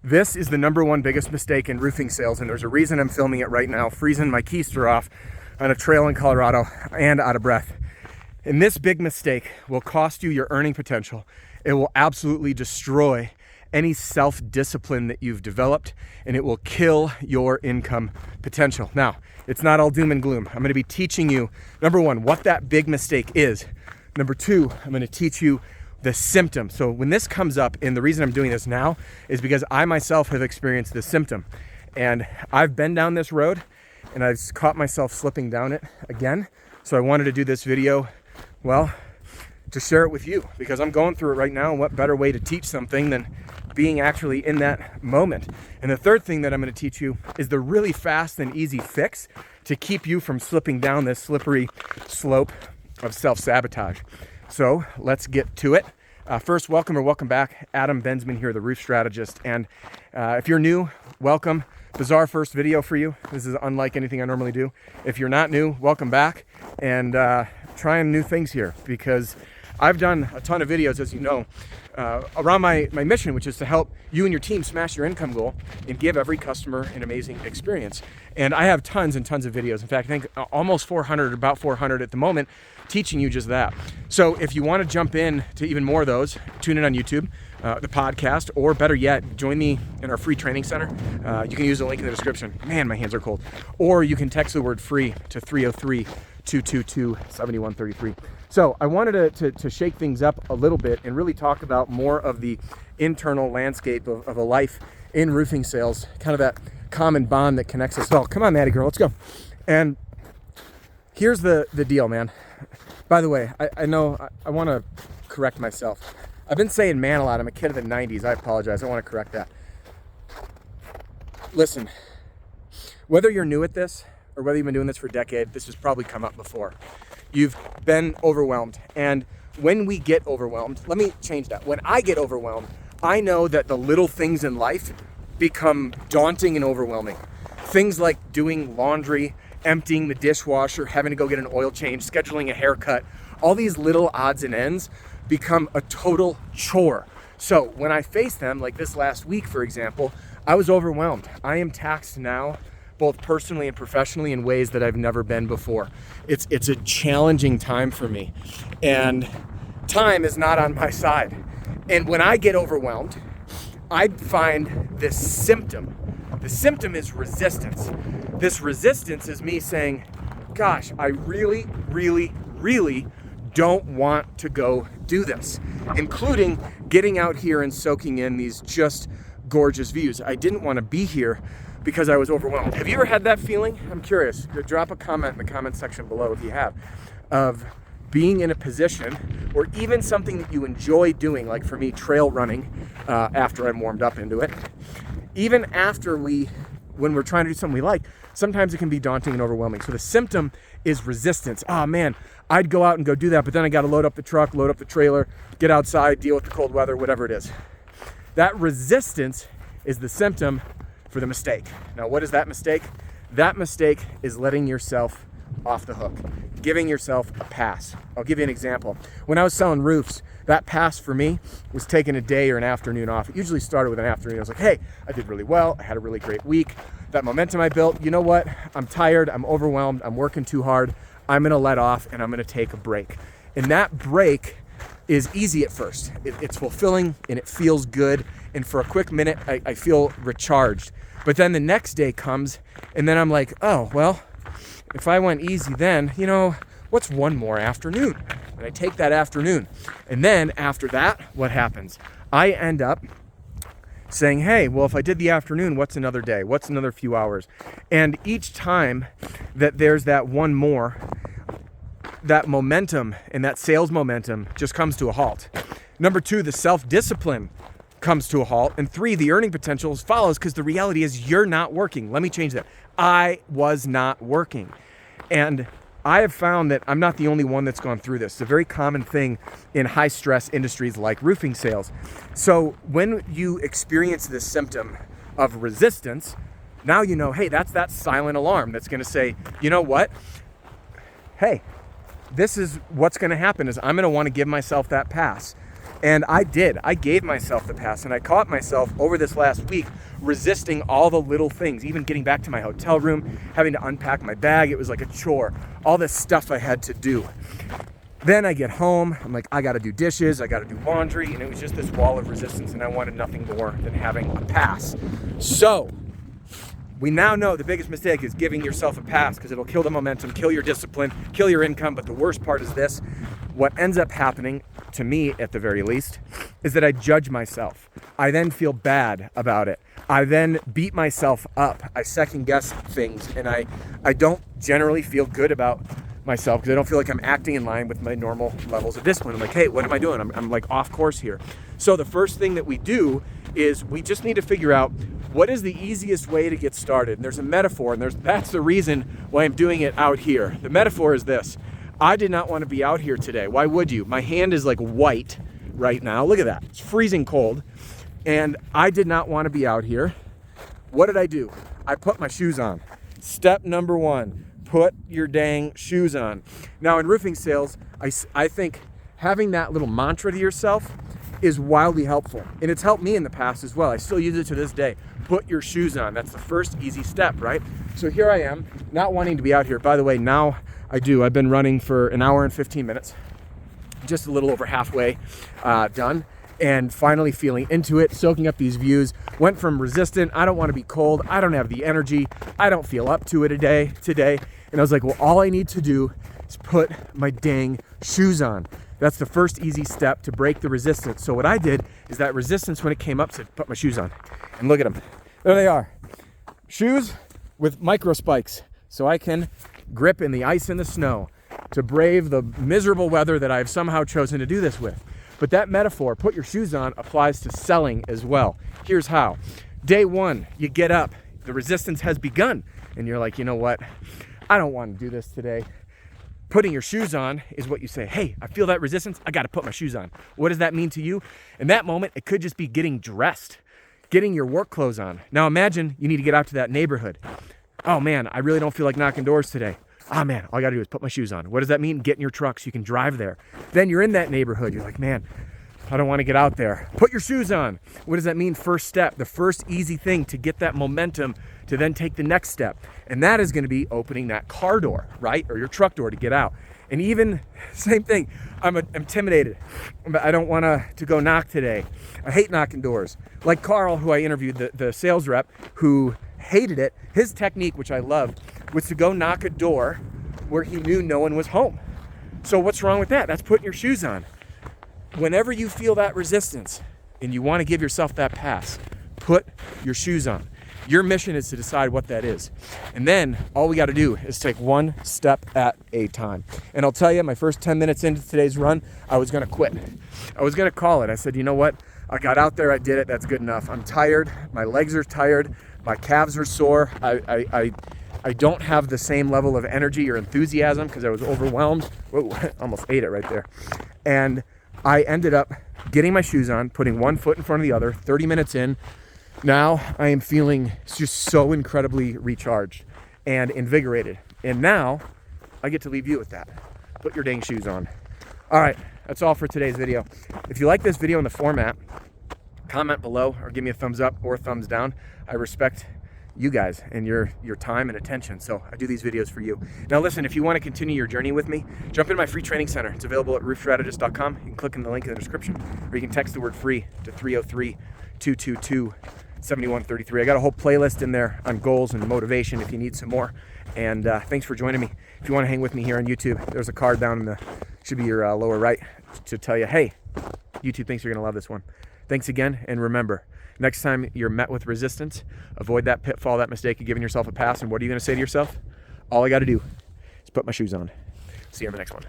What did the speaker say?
This is the #1 biggest mistake in roofing sales, and there's a reason I'm filming it right now, freezing my keister off on a trail in Colorado and out of breath. And this big mistake will cost you your earning potential. It will absolutely destroy any self-discipline that you've developed, and it will kill your income potential. Now, it's not all doom and gloom. I'm gonna be teaching you, #1, what that big mistake is. #2, I'm gonna teach you the symptom. So when this comes up, and the reason I'm doing this now is because I myself have experienced this symptom. And I've been down this road and I've caught myself slipping down it again. So I wanted to do this video, well, to share it with you because I'm going through it right now. And what better way to teach something than being actually in that moment? And the third thing that I'm going to teach you is the really fast and easy fix to keep you from slipping down this slippery slope of self-sabotage. So let's get to it. First, welcome back. Adam Bensman here, the roof strategist. And if you're new, welcome. Bizarre first video for you. This is unlike anything I normally do. If you're not new, welcome back. And trying new things here because I've done a ton of videos, as you know, around my mission, which is to help you and your team smash your income goal and give every customer an amazing experience. And I have tons and tons of videos. In fact, I think almost 400, about 400 at the moment, teaching you just that. So if you want to jump in to even more of those, tune in on YouTube, the podcast, or better yet, join me in our free training center. You can use the link in the description. Man, my hands are cold. Or you can text the word free to 303-222-7133. So I wanted to shake things up a little bit and really talk about more of the internal landscape of a life in roofing sales, kind of that common bond that connects us all. Come on, Maddie girl, let's go. And here's the deal, man. By the way, I know I want to correct myself. I've been saying man a lot. I'm a kid of the 90s. I apologize. I want to correct that. Listen, whether you're new at this or whether you've been doing this for a decade, this has probably come up before. You've been overwhelmed. And when we get overwhelmed, let me change that. When I get overwhelmed, I know that the little things in life become daunting and overwhelming. Things like doing laundry, emptying the dishwasher, having to go get an oil change, scheduling a haircut, all these little odds and ends become a total chore. So when I face them, like this last week, for example, I was overwhelmed. I am taxed now, both personally and professionally, in ways that I've never been before. It's a challenging time for me, and time is not on my side. And when I get overwhelmed, I find this symptom. The symptom is resistance. This resistance is me saying, gosh, I really, really, really don't want to go do this, including getting out here and soaking in these just gorgeous views. I didn't want to be here because I was overwhelmed. Have you ever had that feeling? I'm curious. Drop a comment in the comment section below if you have, of being in a position or even something that you enjoy doing, like for me, trail running, after I'm warmed up into it. Even after when we're trying to do something we like, sometimes it can be daunting and overwhelming. So the symptom is resistance. Oh man, I'd go out and go do that, but then I got to load up the truck, load up the trailer, get outside, deal with the cold weather, whatever it is. That resistance is the symptom for the mistake. Now, what is that mistake? That mistake is letting yourself off the hook, giving yourself a pass. I'll give you an example. When I was selling roofs, that pass for me was taking a day or an afternoon off. It usually started with an afternoon. I was like, hey, I did really well. I had a really great week. That momentum I built, you know what? I'm tired, I'm overwhelmed, I'm working too hard. I'm gonna let off and I'm gonna take a break. And that break is easy at first. It's fulfilling and it feels good. And for a quick minute, I feel recharged. But then the next day comes and then I'm like, oh, well, if I went easy then, you know, what's one more afternoon? And I take that afternoon. And then after that, what happens? I end up saying, hey, well, if I did the afternoon, what's another day? What's another few hours? And each time that there's that one more, that momentum and that sales momentum just comes to a halt. #2, the self-discipline comes to a halt. And 3, the earning potential follows because the reality is you're not working. Let me change that. I was not working. And I have found that I'm not the only one that's gone through this. It's a very common thing in high stress industries like roofing sales. So when you experience this symptom of resistance, now you know, hey, that's that silent alarm that's going to say, you know what? Hey, this is what's going to happen is I'm going to want to give myself that pass. And I did. I gave myself the pass, and I caught myself over this last week resisting all the little things, even getting back to my hotel room, having to unpack my bag. It was like a chore, all this stuff I had to do. Then I get home, I'm like, I gotta do dishes, I gotta do laundry, and it was just this wall of resistance, and I wanted nothing more than having a pass. So, we now know the biggest mistake is giving yourself a pass, because it'll kill the momentum, kill your discipline, kill your income. But the worst part is this: what ends up happening, to me at the very least, is that I judge myself. I then feel bad about it. I then beat myself up. I second guess things, and I don't generally feel good about myself because I don't feel like I'm acting in line with my normal levels of discipline. I'm like, hey, what am I doing? I'm like off course here. So the first thing that we do is we just need to figure out what is the easiest way to get started. And there's a metaphor, and that's the reason why I'm doing it out here. The metaphor is this: I did not want to be out here today. Why would you? My hand is like white right now. Look at that. It's freezing cold. And I did not want to be out here. What did I do? I put my shoes on. Step number one, put your dang shoes on. Now in roofing sales, I think having that little mantra to yourself is wildly helpful. And it's helped me in the past as well. I still use it to this day. Put your shoes on. That's the first easy step, right? So here I am, not wanting to be out here. By the way, now I do. I've been running for an hour and 15 minutes, just a little over halfway done, and finally feeling into it, soaking up these views. Went from resistant, I don't want to be cold, I don't have the energy, I don't feel up to it today. And I was like, well, all I need to do is put my dang shoes on. That's the first easy step to break the resistance. So what I did is that resistance, when it came up, said, put my shoes on. And look at them. There they are. Shoes with micro spikes, so I can grip in the ice and the snow to brave the miserable weather that I've somehow chosen to do this with. But that metaphor, put your shoes on, applies to selling as well. Here's how. Day one, you get up, the resistance has begun, and you're like, you know what? I don't want to do this today. Putting your shoes on is what you say. Hey, I feel that resistance. I got to put my shoes on. What does that mean to you? In that moment, it could just be getting dressed, getting your work clothes on. Now imagine you need to get out to that neighborhood. Oh man, I really don't feel like knocking doors today. Ah man, all I got to do is put my shoes on. What does that mean? Get in your truck so you can drive there. Then you're in that neighborhood. You're like, man, I don't want to get out there. Put your shoes on. What does that mean? First step, the first easy thing to get that momentum to then take the next step. And that is going to be opening that car door, right? Or your truck door to get out. And even, same thing, I'm intimidated. I don't want to go knock today. I hate knocking doors. Like Carl, who I interviewed, the sales rep, who hated it, his technique, which I loved, was to go knock a door where he knew no one was home. So what's wrong with that? That's putting your shoes on. Whenever you feel that resistance and you want to give yourself that pass, put your shoes on. Your mission is to decide what that is. And then all we got to do is take one step at a time. And I'll tell you, my first 10 minutes into today's run, I was going to quit. I was going to call it. I said, you know what? I got out there, I did it, that's good enough. I'm tired, my legs are tired, my calves are sore. I don't have the same level of energy or enthusiasm because I was overwhelmed. Whoa, almost ate it right there. And I ended up getting my shoes on, putting one foot in front of the other, 30 minutes in. Now I am feeling just so incredibly recharged and invigorated. And now I get to leave you with that. Put your dang shoes on. All right, that's all for today's video. If you like this video in the format, comment below or give me a thumbs up or thumbs down. I respect you guys and your time and attention. So I do these videos for you. Now listen, if you want to continue your journey with me, jump into my free training center. It's available at roofstrategist.com. You can click in the link in the description, or you can text the word free to 303-222-7133. I got a whole playlist in there on goals and motivation if you need some more. And thanks for joining me. If you want to hang with me here on YouTube, there's a card down in the, should be your lower right, to tell you, hey, YouTube thinks you're going to love this one. Thanks again, and remember, next time you're met with resistance, avoid that pitfall, that mistake of giving yourself a pass. And what are you going to say to yourself? All I got to do is put my shoes on. See you on the next one.